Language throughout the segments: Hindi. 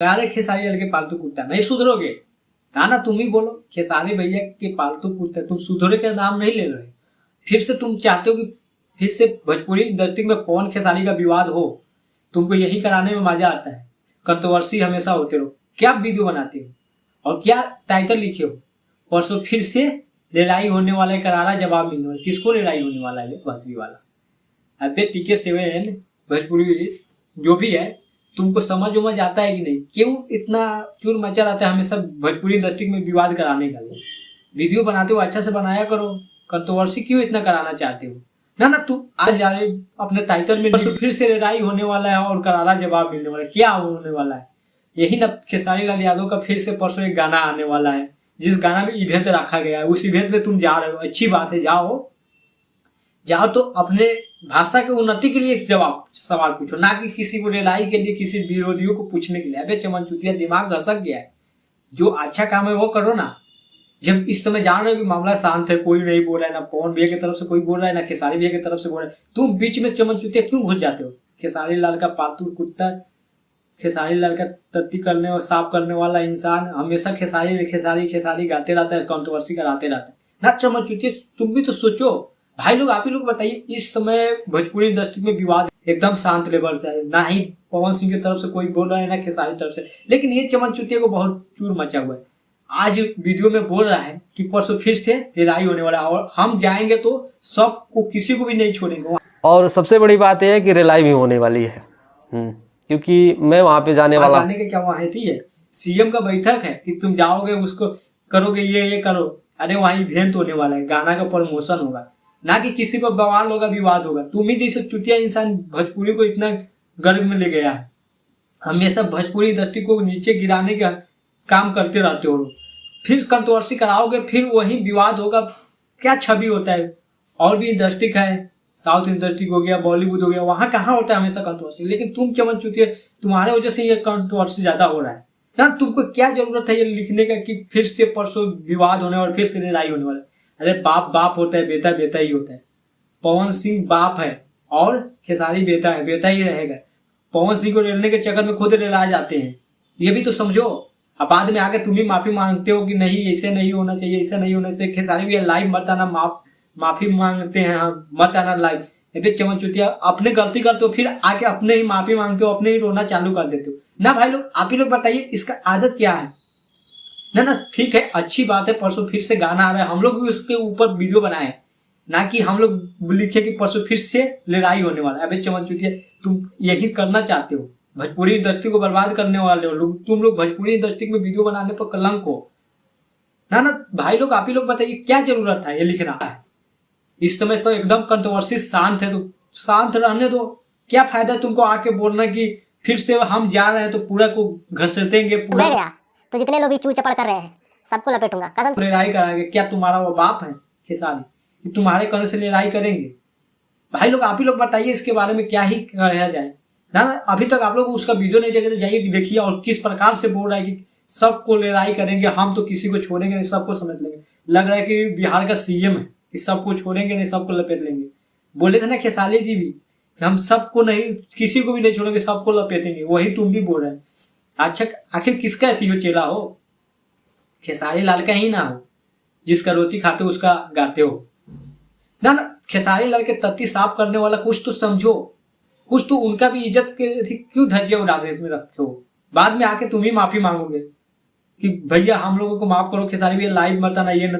अरे खेसारी लाल के पालतू कुत्ता नहीं सुधरोगे। ना तुम ही बोलो खेसारी भैया के पालतू कुत्ता, तुम सुधरे के नाम नहीं ले रहे। फिर से तुम चाहते हो कि फिर से भोजपुरी इंडस्ट्री में पवन खेसारी का विवाद हो। तुमको यही कराने में मजा आता है, कंट्रोवर्सी हमेशा होते रहो। क्या वीडियो बनाते हो और क्या टाइटल लिखे हो। परसों फिर से लड़ाई होने वाला है, करारा जवाब मिलने वाला। किसको लड़ाई होने वाला है बसरी वाला। अबे TK7 भोजपुरी जो भी है, तुमको समझ आता है कि नहीं? क्यों इतना चूर मचा रहता है हमेशा भोजपुरी इंडस्ट्री में विवाद कराने का? वीडियो बनाते हो अच्छा से बनाया करो, कंट्रोवर्सी क्यों इतना कराना चाहते हो? ना तुम आज जा रहे अपने टाइटल में फिर से लड़ाई होने वाला है और करारा जवाब मिलने वाला है। क्या होने वाला है? यही ना खेसारी लाल यादव का फिर से परसों एक गाना आने वाला है, जिस गाना में इवेंट रखा गया है। उस इवेंट में तुम जा रहे हो, अच्छी बात है, जाओ तो अपने भाषा के उन्नति के लिए जवाब सवाल पूछो, ना कि किसी को लड़ाई के लिए, किसी विरोधियों को पूछने के लिए। अबे चमन चुतिया, दिमाग घसक गया है। जो अच्छा काम है वो करो ना। जब इस समय जान रहे हो कि मामला शांत है, कोई नहीं बोल रहा है, ना पवन भैया की तरफ से कोई बोल रहा है, ना खेसारी भैया की तरफ से बोल रहा है, तुम बीच में चमन चुतिया क्यों घुस जाते हो? खेसारी लाल का पालतू कुत्ता, खेसारी लाल का तत्ती करने और साफ करने वाला इंसान हमेशा खेसारी खेसारी खेसारी गाते रहता है, कंट्रोवर्सी कराते रहता है। ना चमन चुतिया, तुम भी तो सोचो भाई लोग। आप ही लोग बताइए, इस समय भोजपुरी इंडस्ट्री में विवाद एकदम शांत लेवल से है। ना ही पवन सिंह की तरफ से कोई बोल रहा है, ना खेसारी तरफ से, लेकिन ये चमन चुतिया को बहुत चूर मचा हुआ है। आज वीडियो में बोल रहा है कि परसों फिर से लड़ाई होने वाला है और हम जाएंगे तो सबको, किसी को भी नहीं छोड़ेंगे। और सबसे बड़ी बात यह है कि रिलाई भी होने वाली है, क्योंकि मैं वहां पे जाने वाला। जाने का क्या वहां है? CM का बैठक है कि तुम जाओगे, उसको करोगे, ये करो। अरे वहां इवेंट होने वाला है, गाना का प्रमोशन होगा, ना कि किसी पर बवाल होगा, विवाद होगा। तुम ही जैसे चुतिया इंसान भोजपुरी को इतना गर्व में ले गया है, हमेशा भोजपुरी इंडस्ट्री को नीचे गिराने का काम करते रहते हो। फिर कंट्रोवर्सी कराओगे, फिर वही विवाद होगा। क्या छवि होता है? और भी इंडस्ट्री है, साउथ इंडस्ट्री हो गया, बॉलीवुड हो गया, वहां कहाँ होता है हमेशा कंट्रोवर्सी? लेकिन तुम चमन चुतिया, तुम्हारे वजह से ये कंट्रोवर्सी ज्यादा हो रहा है ना। तुमको क्या जरूरत है ये लिखने का कि फिर से परसों विवाद होने और फिर से लड़ाई होने वाला है? अरे बाप बाप होता है, बेटा बेटा ही होता है। पवन सिंह बाप है और खेसारी बेटा है, बेटा ही रहेगा। पवन सिंह को लेने के चक्कर में खुद लड़ा जाते हैं, ये भी तो समझो। अब बाद में आकर तुम ही माफी मांगते हो कि नहीं ऐसे नहीं होना चाहिए, ऐसा नहीं होना चाहिए। खेसारी भी लाइव मत आना, माफी मांगते हैं, मत आना लाइव। चमन चुतिया, अपने गलती करते हो फिर आके अपने ही माफी मांगते हो, अपने ही रोना चालू कर देते हो ना। भाई लोग, आप ही लोग बताइए इसका आदत क्या है? ना ठीक है, अच्छी बात है, परसों फिर से गाना आ रहा है, हम लोग भी उसके ऊपर वीडियो बनाए, ना कि हम लोग लिखे कि परसों फिर से लड़ाई होने वाला है। अबे चमन चुतिया, तुम यही करना चाहते हो, भोजपुरी इंडस्ट्री को बर्बाद करने वाले हो लोग। तुम लोग भोजपुरी इंडस्ट्री में वीडियो बनाने पर कलंक हो ना। भाई लोग, आप ही लोग बताइए क्या जरूरत है ये लिखना है? इस समय तो एकदम कंट्रोवर्सी शांत है, तो शांत रहने दो। क्या फायदा तुमको आके बोलना कि फिर से हम जा रहे हैं तो पूरा को घसीटेंगे, पूरा तो जितने लोग भी चू चपड़ कर रहे हैं सबको लपेटूंगा, कसम से लड़ाई कराएंगे। क्या तुम्हारा वो बाप है खेसारी कि तुम्हारे करने से लड़ाई करेंगे? भाई लोग, आप ही लोग बताइए इसके बारे में क्या ही कहा जाए ना। अभी तक आप लोग उसका वीडियो नहीं देखे तो जाइए देखिए, और किस प्रकार से बोल रहा है कि सबको लड़ाई करेंगे, हम तो किसी को छोड़ेंगे नहीं, सबको समेट लेंगे। लग रहा है कि बिहार का CM है कि सबको छोड़ेंगे नहीं, सबको लपेट लेंगे। बोले थे ना खेसारी जी भी कि हम सबको नहीं, किसी को भी नहीं छोड़ेंगे, सबको लपेटेंगे। वही तुम भी बोल रहे हैं। अच्छा, आखिर किसका हो चेला हो? खेसारी लाल का ही ना हो, जिसका रोटी खाते हो उसका गाते हो ना। खेसारी लाल के तत्ती साफ करने वाला कुछ तो समझो, कुछ तो उनका भी इज्जत के क्यों धज्जियां उड़ाने में रखे हो? बाद में आके तुम ही माफी मांगोगे कि भैया हम लोगों को माफ करो, खेसारी भैया लाइव मत आना, ये न।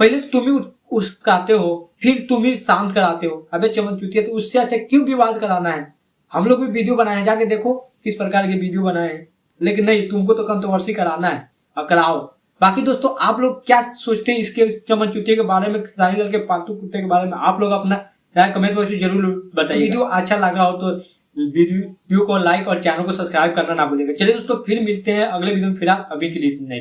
पहले तो तुम ही उसकाते हो, फिर तुम ही शांत कराते हो। अबे चमन चुतिया, तो उससे अच्छा क्यों विवाद कराना है? हम लोग भी वीडियो बनाए हैं, जाके देखो किस प्रकार के वीडियो बनाए हैं। लेकिन नहीं, तुमको तो कंट्रोवर्सी कराना है और कराओ। बाकी दोस्तों, आप लोग क्या सोचते हैं इसके चमन चुतिया के बारे में, खेसारी लाल के पालतू कुत्ते के बारे में? आप लोग अपना राय कमेंट बॉक्स में जरूर बताइए। वीडियो अच्छा लगा हो तो वीडियो को लाइक और चैनल को सब्सक्राइब करना ना भूलिएगा। चलिए दोस्तों, फिर मिलते हैं अगले वीडियो में। फिर अभी के लिए नहीं।